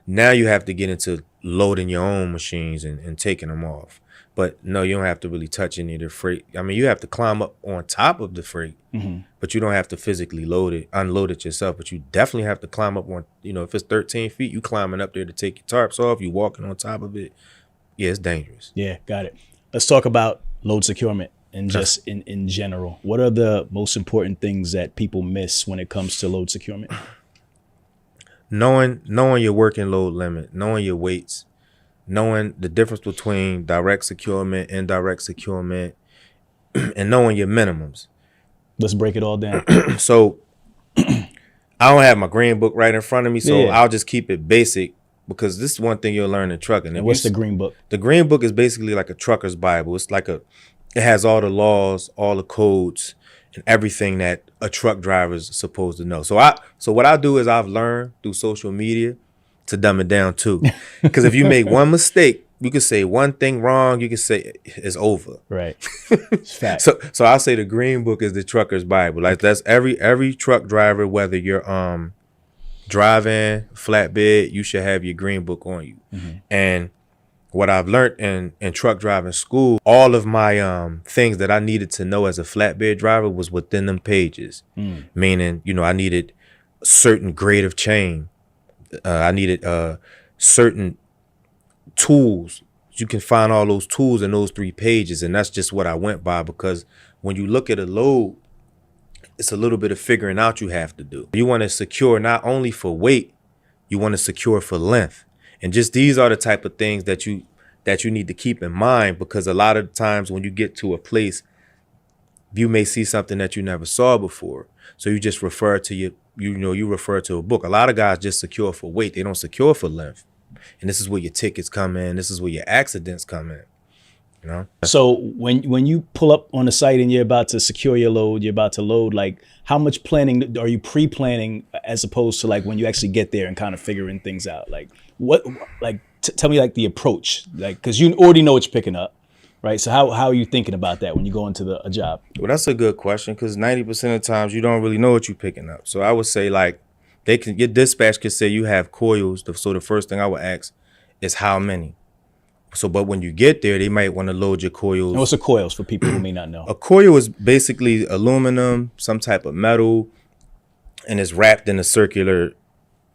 Now you have to get into loading your own machines and taking them off. But no, you don't have to really touch any of the freight. I mean, you have to climb up on top of the freight, but you don't have to physically unload it yourself. But you definitely have to climb up on, if it's 13 feet, you climbing up there to take your tarps off, you walking on top of it. Yeah, it's dangerous. Yeah, got it. Let's talk about load securement and just in general. What are the most important things that people miss when it comes to load securement? Knowing your working load limit, knowing your weights, knowing the difference between direct securement, indirect securement, and knowing your minimums. Let's break it all down. So I don't have my green book right in front of me, so Yeah. I'll just keep it basic because this is one thing you'll learn in trucking. And what's the green book? The green book is basically like a trucker's Bible. It's like it has all the laws, all the codes, and everything that a truck driver is supposed to know. So what I do is I've learned through social media to dumb it down too. Because if you make one mistake, you can say one thing wrong, you can say it's over. Right. It's fact. So I'll say the green book is the trucker's Bible. Like that's every truck driver, whether you're driving flatbed, you should have your green book on you. And what I've learned in truck driving school, all of my things that I needed to know as a flatbed driver was within them pages. Meaning, I needed a certain grade of chain. I needed certain tools. You can find all those tools in those 3 pages, and that's just what I went by, because when you look at a load, it's a little bit of figuring out you have to do. You want to secure not only for weight, you want to secure for length. And just these are the type of things that you need to keep in mind, because a lot of times when you get to a place, you may see something that you never saw before. So you just refer to you refer to a book. A lot of guys just secure for weight. They don't secure for length. And this is where your tickets come in. This is where your accidents come in. So when you pull up on the site and you're about to secure your load, you're about to load, like how much planning are you pre-planning as opposed to like when you actually get there and kind of figuring things out? Like tell me like the approach, like, because you already know what you're picking up, right? So how are you thinking about that when you go into a job? Well, that's a good question, because 90% of the times you don't really know what you're picking up. So I would say like your dispatch could say you have coils. So the first thing I would ask is how many. So, but when you get there, they might want to load your coils. And what's a coils for people who may not know? A coil is basically aluminum, some type of metal, and it's wrapped in a circular